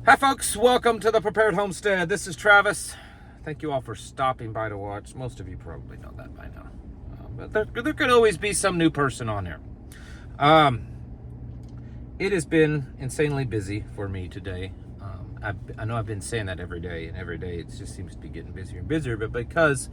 Hi folks, welcome to the Prepared Homestead. This is Travis. Thank you all for stopping by to watch. Most of you probably know that by now. But there could always be some new person on here. It has been insanely busy for me today. I know I've been saying that every day, and every day it just seems to be getting busier and busier, but because,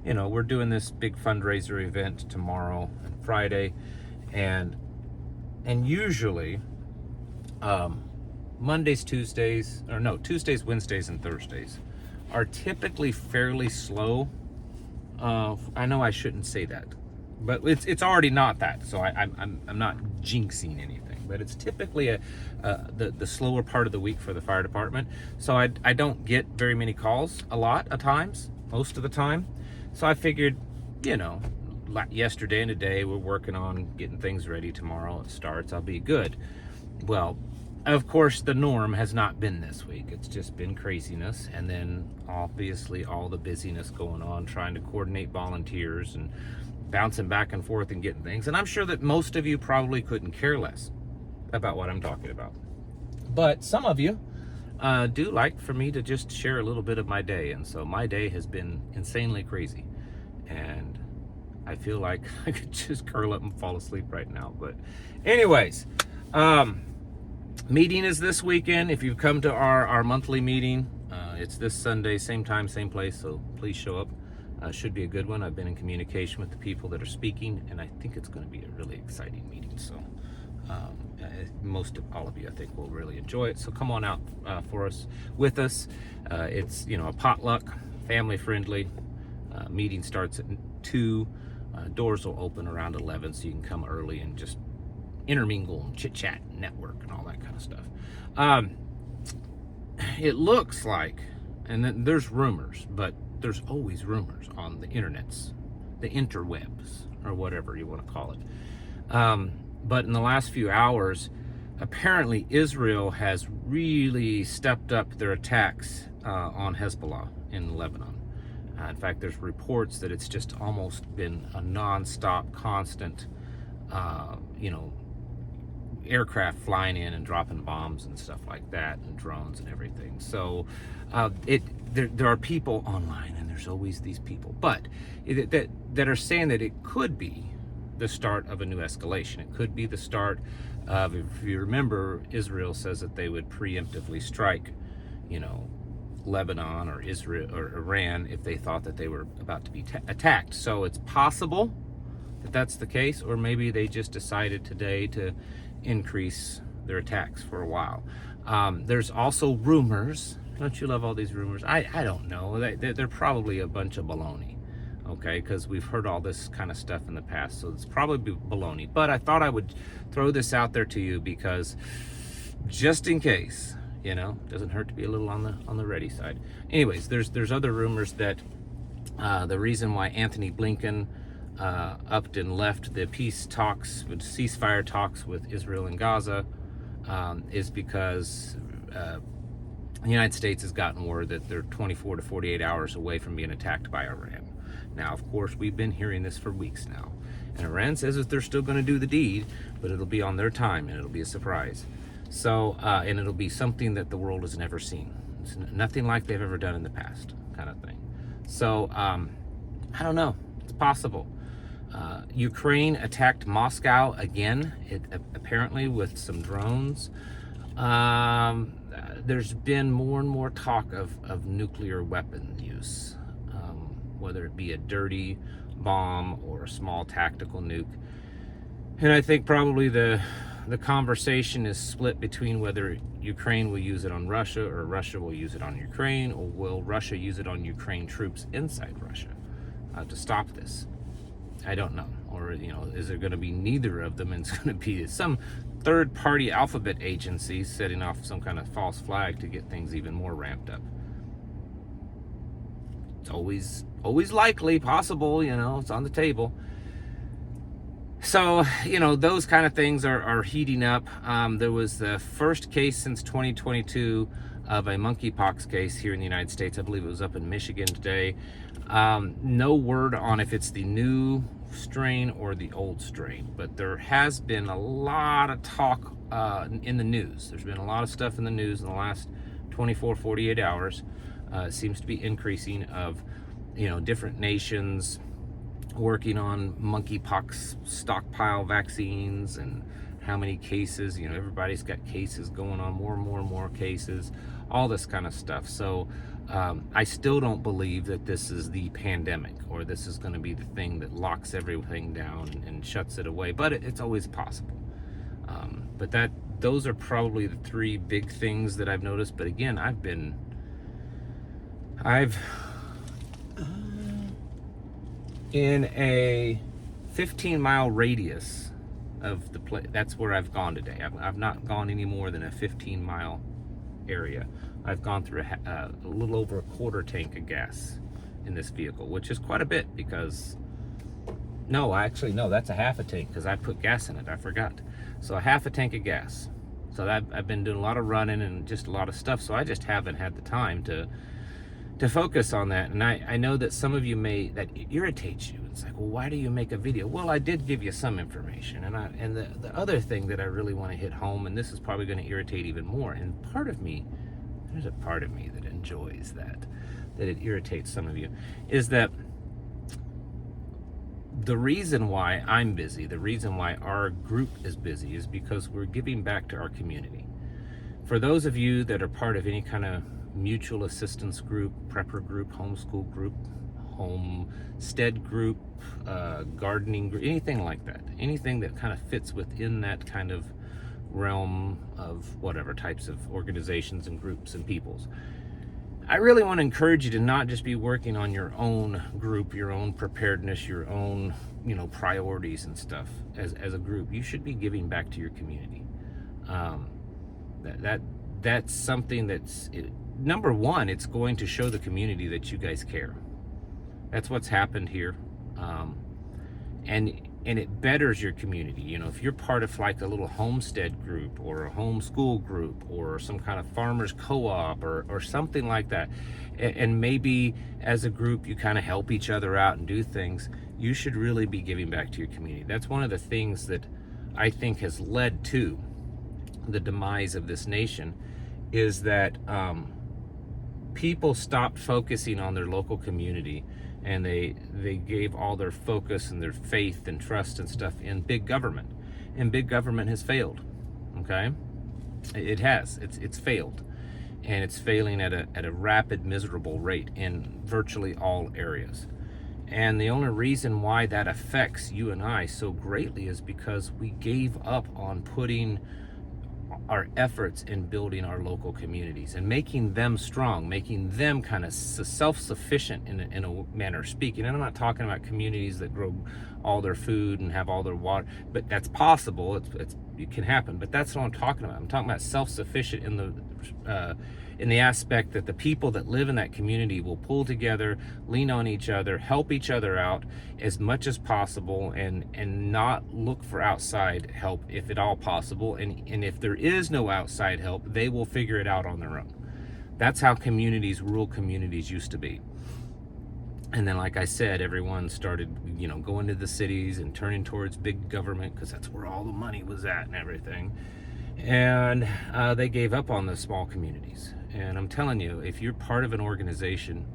we're doing this big fundraiser event tomorrow and Friday, and usually, Tuesdays, Wednesdays, and Thursdays are typically fairly slow. I know I shouldn't say that, but it's already not that, so I'm not jinxing anything. But it's typically the slower part of the week for the fire department. So I don't get very many calls a lot of times, most of the time. So I figured, like yesterday and today, we're working on getting things ready. Tomorrow it starts. I'll be good. Well, of course, the norm has not been this week. It's just been craziness. And then obviously all the busyness going on, trying to coordinate volunteers and bouncing back and forth and getting things. And I'm sure that most of you probably couldn't care less about what I'm talking about. But some of you do like for me to just share a little bit of my day. And so my day has been insanely crazy. And I feel like I could just curl up and fall asleep right now. But anyways, meeting is this weekend. If you've come to our monthly meeting, it's this Sunday, same time, same place, so please show up. Should be a good one. I've been in communication with the people that are speaking, and I think it's going to be a really exciting meeting. So most of all of you, I think, will really enjoy it. So come on out with us. It's a potluck, family friendly. Meeting starts at 2. Doors will open around 11, so you can come early and just intermingle and chit chat and network and all that kind of stuff. It looks like, and then there's rumors, but there's always rumors on the internets, the interwebs, or whatever you want to call it. But in the last few hours, apparently Israel has really stepped up their attacks on Hezbollah in Lebanon. In fact, there's reports that it's just almost been a non-stop, constant, aircraft flying in and dropping bombs and stuff like that, and drones and everything. So there are people online, and there's always these people, but that are saying that it could be the start of a new escalation. It could be the start of, if you remember, Israel says that they would preemptively strike, Lebanon or Israel or Iran if they thought that they were about to be attacked. So it's possible that that's the case, or maybe they just decided today to increase their attacks for a while. There's also rumors. Don't you love all these rumors? I don't know. They're probably a bunch of baloney, okay? Because we've heard all this kind of stuff in the past, so it's probably baloney. But I thought I would throw this out there to you because just in case, doesn't hurt to be a little on the ready side. Anyways, there's other rumors that the reason why Anthony Blinken upped and left the ceasefire talks with Israel and Gaza is because the United States has gotten word that they're 24 to 48 hours away from being attacked by Iran. Now, of course, we've been hearing this for weeks now. And Iran says that they're still going to do the deed, but it'll be on their time, and it'll be a surprise. So, and it'll be something that the world has never seen. It's nothing like they've ever done in the past, kind of thing. So, I don't know. It's possible. Ukraine attacked Moscow again, apparently with some drones. There's been more and more talk of nuclear weapon use, whether it be a dirty bomb or a small tactical nuke. And I think probably the conversation is split between whether Ukraine will use it on Russia or Russia will use it on Ukraine, or will Russia use it on Ukraine troops inside Russia to stop this. I don't know. Or, is there going to be neither of them, and it's going to be some third-party alphabet agency setting off some kind of false flag to get things even more ramped up? It's always likely, possible, it's on the table. So, those kind of things are heating up. There was the first case since 2022 of a monkeypox case here in the United States. I believe it was up in Michigan today. No word on if it's the new strain or the old strain, but there has been a lot of talk in the news. There's been a lot of stuff in the news in the last 24, 48 hours. Seems to be increasing of, different nations working on monkeypox stockpile vaccines and how many cases. Everybody's got cases going on, more and more and more cases, all this kind of stuff. So I still don't believe that this is the pandemic, or this is going to be the thing that locks everything down and shuts it away, but it's always possible. But those are probably the three big things that I've noticed. But again, I've in a 15-mile radius of the place. That's where I've gone today. I've not gone any more than a 15-mile area. I've gone through a little over a quarter tank of gas in this vehicle, which is quite a bit because, no, that's a half a tank because I put gas in it. I forgot. So a half a tank of gas. So I've been doing a lot of running and just a lot of stuff. So I just haven't had the time to focus on that. And I know that some of you that irritates you. It's like, well, why do you make a video? Well, I did give you some information. And the other thing that I really want to hit home, and this is probably going to irritate even more, and there's a part of me that enjoys that it irritates some of you, is that the reason why I'm busy, the reason why our group is busy, is because we're giving back to our community. For those of you that are part of any kind of mutual assistance group, prepper group, homeschool group, homestead group, gardening group, anything like that, anything that kind of fits within that kind of realm of whatever types of organizations and groups and peoples, I really want to encourage you to not just be working on your own group, your own preparedness, your own priorities and stuff as a group. You should be giving back to your community. That's something that's number one. It's going to show the community that you guys care. That's what's happened here, and it betters your community. If you're part of like a little homestead group or a homeschool group or some kind of farmers co-op or something like that, and maybe as a group you kind of help each other out and do things, you should really be giving back to your community. That's one of the things that I think has led to the demise of this nation, is that people stopped focusing on their local community, and they gave all their focus and their faith and trust and stuff in big government, and big government has failed. Okay, it has. It's failed, and it's failing at a rapid, miserable rate in virtually all areas. And the only reason why that affects you and I so greatly is because we gave up on putting our efforts in building our local communities and making them strong, making them kind of self-sufficient in a manner of speaking. And I'm not talking about communities that grow all their food and have all their water, but that's possible. It can happen, but that's what I'm talking about. I'm talking about self-sufficient in the aspect that the people that live in that community will pull together, lean on each other, help each other out as much as possible, and not look for outside help if at all possible. And if there is no outside help, they will figure it out on their own. That's how rural communities used to be. And then, like I said, everyone started, going to the cities and turning towards big government because that's where all the money was at and everything. And they gave up on the small communities. And I'm telling you, if you're part of an organization,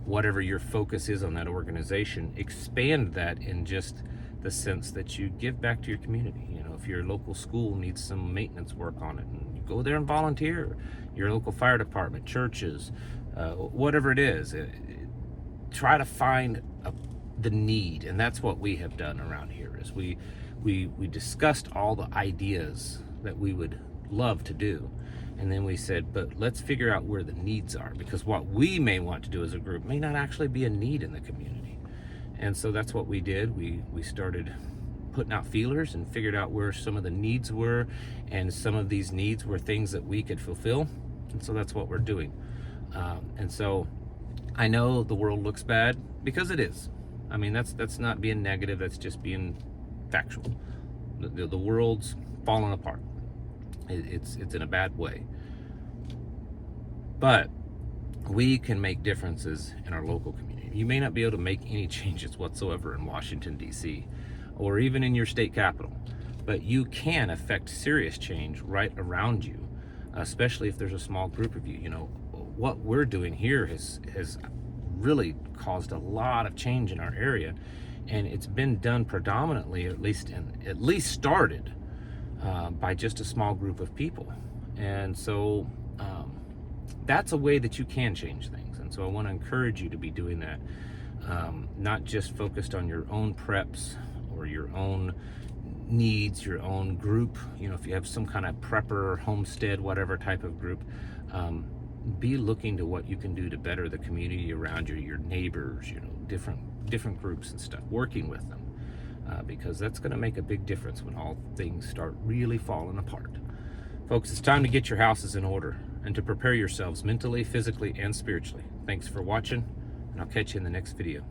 whatever your focus is on that organization, expand that in just the sense that you give back to your community. If your local school needs some maintenance work on it, and you go there and volunteer. Your local fire department, churches, whatever it is, try to find the need. And that's what we have done around here. Is we discussed all the ideas that we would love to do, and then we said, but let's figure out where the needs are, because what we may want to do as a group may not actually be a need in the community. And so that's what we did. We started putting out feelers and figured out where some of the needs were, and some of these needs were things that we could fulfill. And so that's what we're doing. And so I know the world looks bad, because it is. I mean, that's not being negative, that's just being factual. The world's falling apart. It's in a bad way. But we can make differences in our local community. You may not be able to make any changes whatsoever in Washington, D.C., or even in your state capital, but you can affect serious change right around you. especially if there's a small group of you. You know, what we're doing here has really caused a lot of change in our area, and it's been done predominantly, at least started by just a small group of people. And so that's a way that you can change things. And so I want to encourage you to be doing that, not just focused on your own preps or your own needs, your own group. You know, if you have some kind of prepper, homestead, whatever type of group, be looking to what you can do to better the community around you, your neighbors, you know, different groups and stuff, working with them, because that's going to make a big difference when all things start really falling apart. Folks, it's time to get your houses in order and to prepare yourselves mentally, physically, and spiritually. Thanks for watching, and I'll catch you in the next video.